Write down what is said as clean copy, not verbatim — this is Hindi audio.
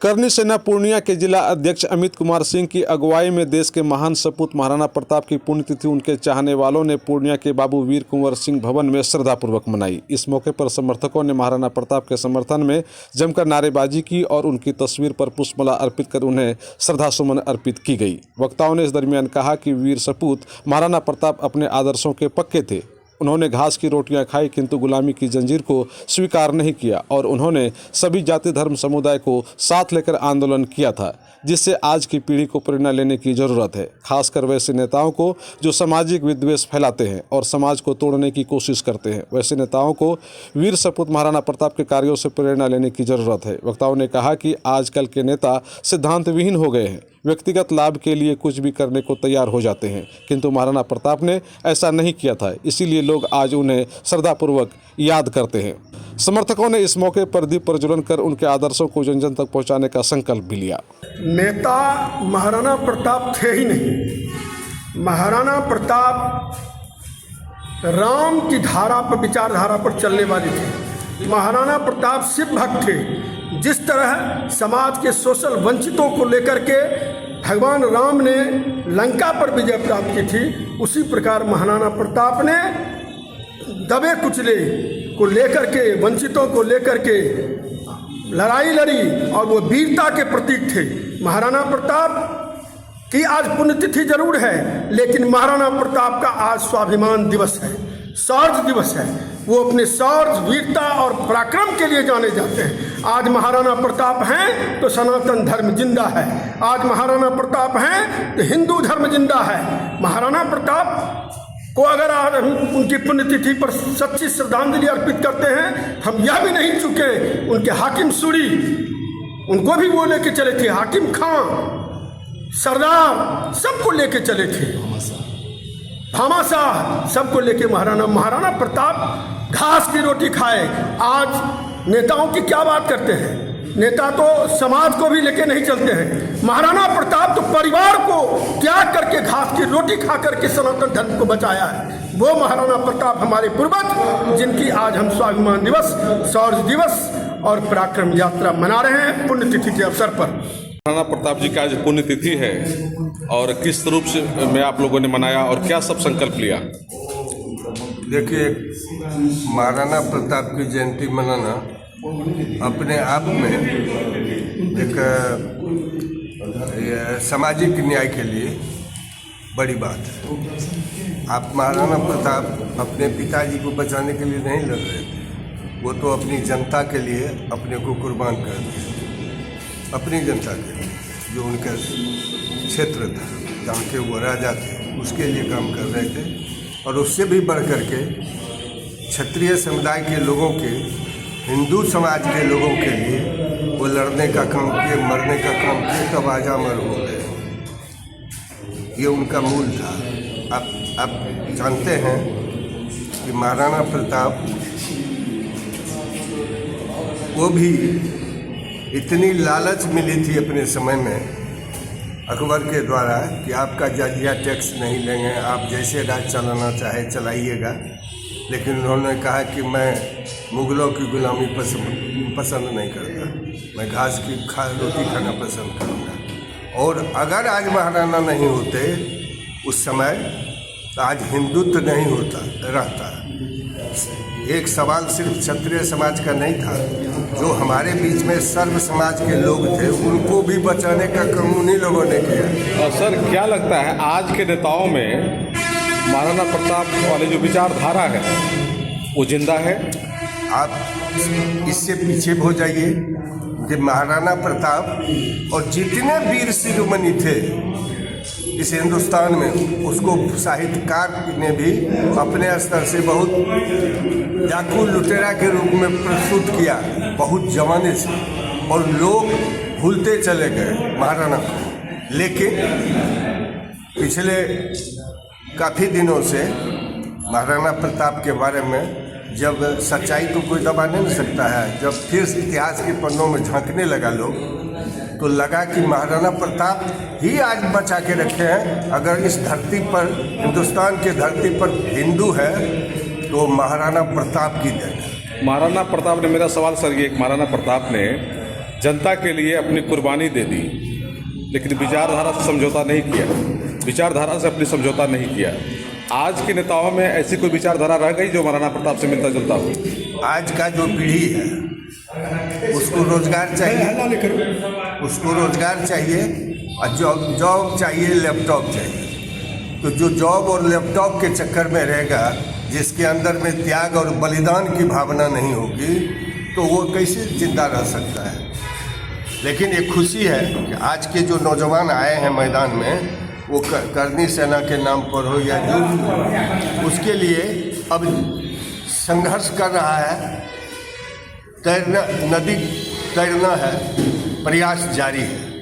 करनी सेना पूर्णिया के जिला अध्यक्ष अमित कुमार सिंह की अगुवाई में देश के महान सपूत महाराणा प्रताप की पुण्यतिथि उनके चाहने वालों ने पूर्णिया के बाबू वीर कुंवर सिंह भवन में श्रद्धापूर्वक मनाई। इस मौके पर समर्थकों ने महाराणा प्रताप के समर्थन में जमकर नारेबाजी की और उनकी तस्वीर पर पुष्पमाला अर्पित कर उन्हें श्रद्धासुमन अर्पित की गई। वक्ताओं ने इस दरमियान कहा कि वीर सपूत महाराणा प्रताप अपने आदर्शों के पक्के थे। उन्होंने घास की रोटियां खाई किंतु गुलामी की जंजीर को स्वीकार नहीं किया और उन्होंने सभी जाति धर्म समुदाय को साथ लेकर आंदोलन किया था, जिससे आज की पीढ़ी को प्रेरणा लेने की ज़रूरत है। खासकर वैसे नेताओं को जो सामाजिक विद्वेष फैलाते हैं और समाज को तोड़ने की कोशिश करते हैं। वैसे नेताओं को वीर सपूत महाराणा प्रताप के कार्यों से प्रेरणा लेने की ज़रूरत है। वक्ताओं ने कहा कि आजकल के नेता सिद्धांत विहीन हो गए हैं, व्यक्तिगत लाभ के लिए कुछ भी करने को तैयार हो जाते हैं, किंतु महाराणा प्रताप ने ऐसा नहीं किया था। इसीलिए लोग आज उन्हें श्रद्धापूर्वक याद करते हैं। समर्थकों ने इस मौके पर दीप प्रज्वलन कर उनके आदर्शों को जन जन तक पहुंचाने का संकल्प भी लिया। नेता महाराणा प्रताप थे ही नहीं। महाराणा प्रताप राम की धारा पर, विचारधारा पर चलने वाले थे। महाराणा प्रताप शिव भक्त थे। जिस तरह समाज के शोषण वंचितों को लेकर के भगवान राम ने लंका पर विजय प्राप्त की थी, उसी प्रकार महाराणा प्रताप ने दबे कुचले को लेकर के, वंचितों को लेकर के लड़ाई लड़ी और वो वीरता के प्रतीक थे। महाराणा प्रताप की आज पुण्यतिथि जरूर है, लेकिन महाराणा प्रताप का आज स्वाभिमान दिवस है, शौर्य दिवस है। वो अपने शौर्य, वीरता और पराक्रम के लिए जाने जाते हैं। आज महाराणा प्रताप हैं तो सनातन धर्म जिंदा है। आज महाराणा प्रताप हैं तो हिंदू धर्म जिंदा है। महाराणा प्रताप को अगर आज हम उनकी पुण्यतिथि पर सच्ची श्रद्धांजलि अर्पित करते हैं, हम यह भी नहीं चुके उनके हाकिम सूरी, उनको भी वो लेके चले थे। हाकिम खां, सरदार, सबको लेके चले थे। भामाशाह सबको लेके महाराणा प्रताप घास की रोटी खाए। आज नेताओं की क्या बात करते हैं? नेता तो समाज को भी लेके नहीं चलते हैं। महाराणा प्रताप तो परिवार को त्याग करके घास की रोटी खा करके सनातन धर्म को बचाया है। वो महाराणा प्रताप हमारे पूर्वज, जिनकी आज हम स्वाभिमान दिवस, शौर्य दिवस और पराक्रम यात्रा मना रहे हैं पुण्यतिथि के अवसर पर। महाराणा प्रताप जी का आज पुण्यतिथि है और किस रूप से में आप लोगों ने मनाया और क्या सब संकल्प लिया? देखिए, महाराणा प्रताप की जयंती मनाना अपने आप में एक सामाजिक न्याय के लिए बड़ी बात है। आप महाराणा प्रताप अपने पिताजी को बचाने के लिए नहीं लड़ रहे थे, वो तो अपनी जनता के लिए अपने को कुर्बान कर दिए। अपनी जनता के लिए, जो उनका क्षेत्र था, जहाँ के वो राजा थे, उसके लिए काम कर रहे थे। और उससे भी बढ़ कर के क्षत्रिय समुदाय के लोगों के, हिंदू समाज के लोगों के लिए वो लड़ने का काम किए, मरने का काम किए, तब आजामर हो गए। ये उनका मूल था। आप जानते हैं कि महाराणा प्रताप को भी इतनी लालच मिली थी अपने समय में अकबर के द्वारा कि आपका जजिया टैक्स नहीं लेंगे, आप जैसे राज चलाना चाहे चलाइएगा। लेकिन उन्होंने कहा कि मैं मुग़लों की गुलामी पसंद नहीं करता, मैं घास की रोटी खाना पसंद करूँगा। और अगर आज महाराणा नहीं होते उस समय, तो आज हिंदुत्व नहीं रहता। एक सवाल सिर्फ क्षत्रिय समाज का नहीं था, जो हमारे बीच में सर्व समाज के लोग थे, उनको भी बचाने का काम उन्हीं लोगों ने किया। और सर, क्या लगता है आज के नेताओं में महाराणा प्रताप वाली जो विचारधारा है वो जिंदा है? आप इससे पीछे हो जाइए कि महाराणा प्रताप और जितने वीर शिरोमणि थे इस हिंदुस्तान में, उसको साहित्यकार ने भी अपने स्तर से बहुत डाकू लुटेरा के रूप में प्रस्तुत किया, बहुत जमाने से, और लोग भूलते चले गए महाराणा को। लेकिन पिछले काफ़ी दिनों से महाराणा प्रताप के बारे में, जब सच्चाई तो कोई दबा नहीं सकता है, जब फिर इतिहास के पन्नों में झांकने लगा लोग, तो लगा कि महाराणा प्रताप ही आज बचा के रखे हैं। अगर इस धरती पर, हिंदुस्तान के धरती पर हिंदू है तो महाराणा प्रताप की देन है। महाराणा प्रताप ने, मेरा सवाल सर ये, महाराणा प्रताप ने जनता के लिए अपनी कुर्बानी दे दी, लेकिन विचारधारा से समझौता नहीं किया, विचारधारा से अपनी समझौता नहीं किया। आज के नेताओं में ऐसी कोई विचारधारा रह गई जो महाराणा प्रताप से मिलता जुलता हो? आज का जो पीढ़ी है उसको रोजगार चाहिए, उसको रोजगार चाहिए और जॉब चाहिए, लैपटॉप चाहिए। तो जो जॉब और लैपटॉप के चक्कर में रहेगा, जिसके अंदर में त्याग और बलिदान की भावना नहीं होगी, तो वो कैसे जिंदा रह सकता है। लेकिन एक खुशी है कि आज के जो नौजवान आए हैं मैदान में, वो करनी सेना के नाम पर हो या जो, उसके लिए अब संघर्ष कर रहा है, तैरना, नदी तैरना है, प्रयास जारी है।